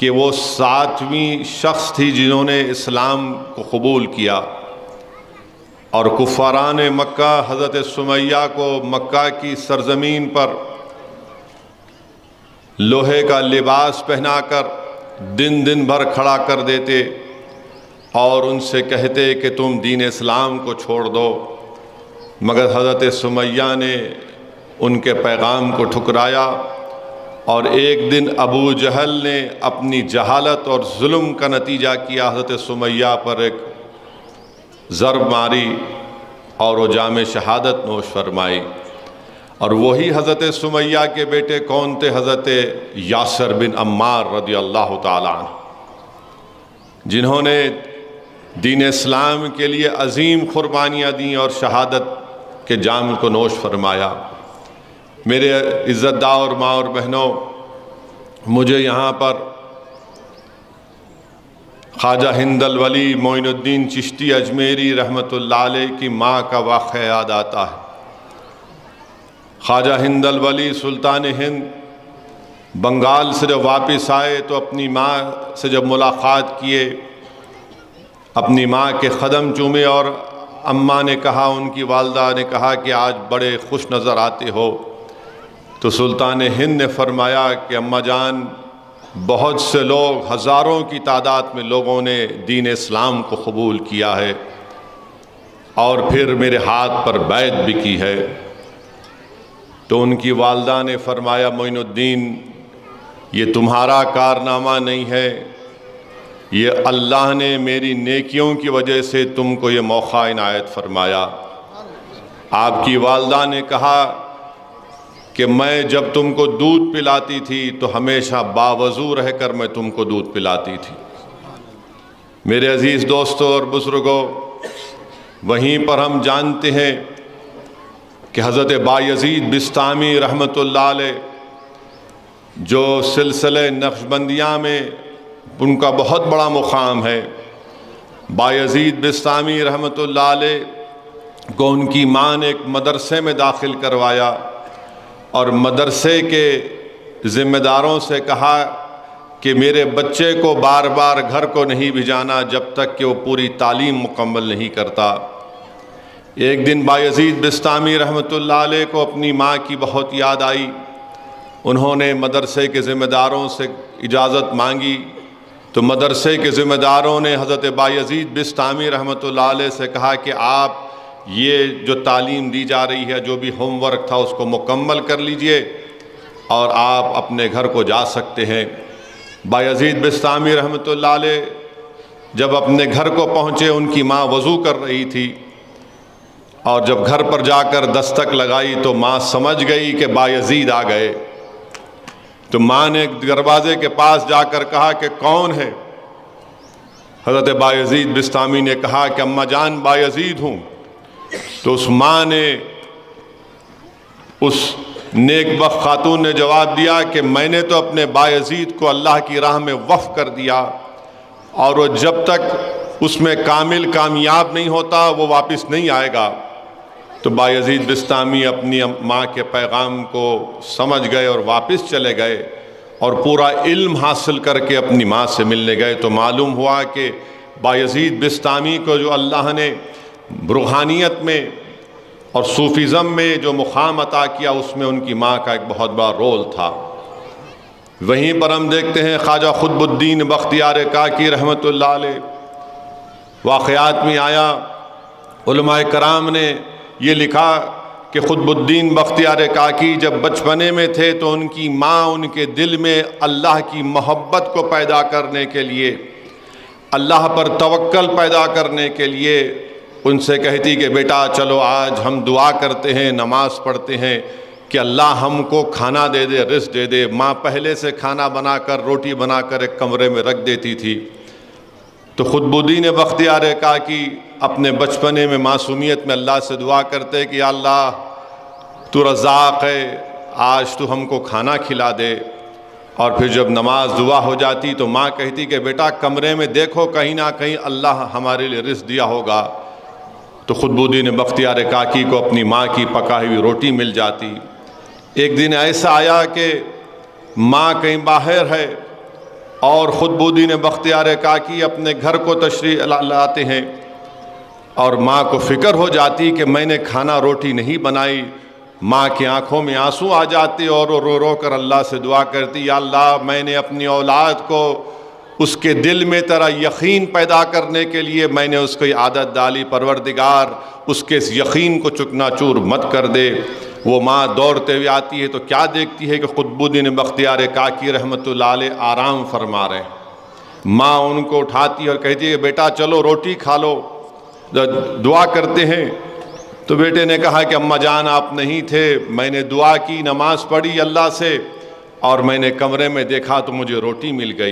کہ وہ 7ویں شخص تھی جنہوں نے اسلام کو قبول کیا، اور کفاران مکہ حضرت سمیہ کو مکہ کی سرزمین پر لوہے کا لباس پہنا کر دن بھر کھڑا کر دیتے اور ان سے کہتے کہ تم دین اسلام کو چھوڑ دو، مگر حضرت سمیہ نے ان کے پیغام کو ٹھکرایا، اور ایک دن ابو جہل نے اپنی جہالت اور ظلم کا نتیجہ کیا، حضرت سمیہ پر ایک ضرب ماری اور وہ جام شہادت نوش فرمائی۔ اور وہی حضرت سمیہ کے بیٹے کون تھے؟ حضرت یاسر بن عمار رضی اللہ تعالیٰ عنہ، جنہوں نے دین اسلام کے لیے عظیم قربانیاں دیں اور شہادت کے جام کو نوش فرمایا۔ میرے عزت دار اور ماں اور بہنوں، مجھے یہاں پر خواجہ ہند الولی معین الدین چشتی اجمیری رحمۃ اللہ علیہ کی ماں کا واقعہ یاد آتا ہے۔ خواجہ ہند الولی سلطان ہند بنگال سے جب واپس آئے تو اپنی ماں سے جب ملاقات کیے، اپنی ماں کے قدم چومے، اور اماں نے کہا، ان کی والدہ نے کہا کہ آج بڑے خوش نظر آتے ہو، تو سلطان ہند نے فرمایا کہ اماں جان، بہت سے لوگ، ہزاروں کی تعداد میں لوگوں نے دین اسلام کو قبول کیا ہے اور پھر میرے ہاتھ پر بیعت بھی کی ہے۔ تو ان کی والدہ نے فرمایا، معین الدین، یہ تمہارا کارنامہ نہیں ہے، یہ اللہ نے میری نیکیوں کی وجہ سے تم کو یہ موقع عنایت فرمایا۔ آپ کی والدہ نے کہا کہ میں جب تم کو دودھ پلاتی تھی تو ہمیشہ باوضو رہ کر میں تم کو دودھ پلاتی تھی۔ میرے عزیز دوستوں اور بزرگوں، وہیں پر ہم جانتے ہیں کہ حضرت بایزید بسطامی رحمۃ اللہ علیہ، جو سلسلہ نقشبندیہ میں ان کا بہت بڑا مقام ہے، بایزید بسطامی رحمۃ اللہ علیہ کو ان کی ماں نے ایک مدرسے میں داخل کروایا، اور مدرسے کے ذمہ داروں سے کہا کہ میرے بچے کو بار بار گھر کو نہیں بھیجانا جب تک کہ وہ پوری تعلیم مکمل نہیں کرتا۔ ایک دن بایزید بسطامی رحمۃ اللہ علیہ کو اپنی ماں کی بہت یاد آئی، انہوں نے مدرسے کے ذمہ داروں سے اجازت مانگی، تو مدرسے کے ذمہ داروں نے حضرت بایزید بسطامی رحمۃ اللہ علیہ سے کہا کہ آپ یہ جو تعلیم دی جا رہی ہے، جو بھی ہوم ورک تھا، اس کو مکمل کر لیجئے اور آپ اپنے گھر کو جا سکتے ہیں۔ بایزید بسطامی رحمۃ اللہ علیہ جب اپنے گھر کو پہنچے، ان کی ماں وضو کر رہی تھی، اور جب گھر پر جا کر دستک لگائی تو ماں سمجھ گئی کہ بایزید آ گئے، تو ماں نے دروازے کے پاس جا کر کہا کہ کون ہے؟ حضرت بایزید بسطامی نے کہا کہ اماں جان، بایزید ہوں۔ تو اس ماں نے، اس نیک بخت خاتون نے جواب دیا کہ میں نے تو اپنے بایزید کو اللہ کی راہ میں وقف کر دیا، اور وہ جب تک اس میں کامل کامیاب نہیں ہوتا وہ واپس نہیں آئے گا۔ تو بایزید بسطامی اپنی ماں کے پیغام کو سمجھ گئے اور واپس چلے گئے، اور پورا علم حاصل کر کے اپنی ماں سے ملنے گئے۔ تو معلوم ہوا کہ بایزید بسطامی کو جو اللہ نے روحانیت میں اور صوفیزم میں جو مقام عطا کیا، اس میں ان کی ماں کا ایک بہت بڑا رول تھا۔ وہیں پر ہم دیکھتے ہیں خواجہ قطب الدین بختیار کاکی رحمۃ اللہ علیہ، واقعات میں آیا، علماء کرام نے یہ لکھا کہ قطب الدین بختیار کاکی جب بچپنے میں تھے تو ان کی ماں ان کے دل میں اللہ کی محبت کو پیدا کرنے کے لیے، اللہ پر توکل پیدا کرنے کے لیے ان سے کہتی کہ بیٹا چلو آج ہم دعا کرتے ہیں، نماز پڑھتے ہیں کہ اللہ ہم کو کھانا دے دے، رزق دے دے۔ ماں پہلے سے کھانا بنا کر، روٹی بنا کر ایک کمرے میں رکھ دیتی تھی۔ تو قطب الدین بختیار کاکی اپنے بچپنے میں معصومیت میں اللہ سے دعا کرتے کہ یا اللہ تو رزاق ہے، آج تو ہم کو کھانا کھلا دے۔ اور پھر جب نماز دعا ہو جاتی تو ماں کہتی کہ بیٹا کمرے میں دیکھو، کہیں نہ کہیں اللہ ہمارے لیے رزق دیا ہوگا۔ تو قطب الدین بختیار کاکی کو اپنی ماں کی پکائی ہوئی روٹی مل جاتی۔ ایک دن ایسا آیا کہ ماں کہیں باہر ہے، اور خطبُالدین بختیار کاکی اپنے گھر کو تشریف لاتے ہیں اور ماں کو فکر ہو جاتی کہ میں نے کھانا روٹی نہیں بنائی. ماں کی آنکھوں میں آنسو آ جاتے اور وہ رو رو کر اللہ سے دعا کرتی، یا اللہ میں نے اپنی اولاد کو اس کے دل میں تیرا یقین پیدا کرنے کے لیے میں نے اس کی عادت ڈالی، پروردگار اس کے اس یقین کو چکنا چور مت کر دے. وہ ماں دوڑتے ہوئے آتی ہے تو کیا دیکھتی ہے کہ خطبُالدین بختیار کاکی رحمۃ اللہ علیہ آرام فرما رہے ہیں. ماں ان کو اٹھاتی ہے اور کہتی ہے کہ بیٹا چلو روٹی کھا لو. دعا کرتے ہیں تو بیٹے نے کہا کہ اماں جان آپ نہیں تھے، میں نے دعا کی، نماز پڑھی اللہ سے، اور میں نے کمرے میں دیکھا تو مجھے روٹی مل گئی.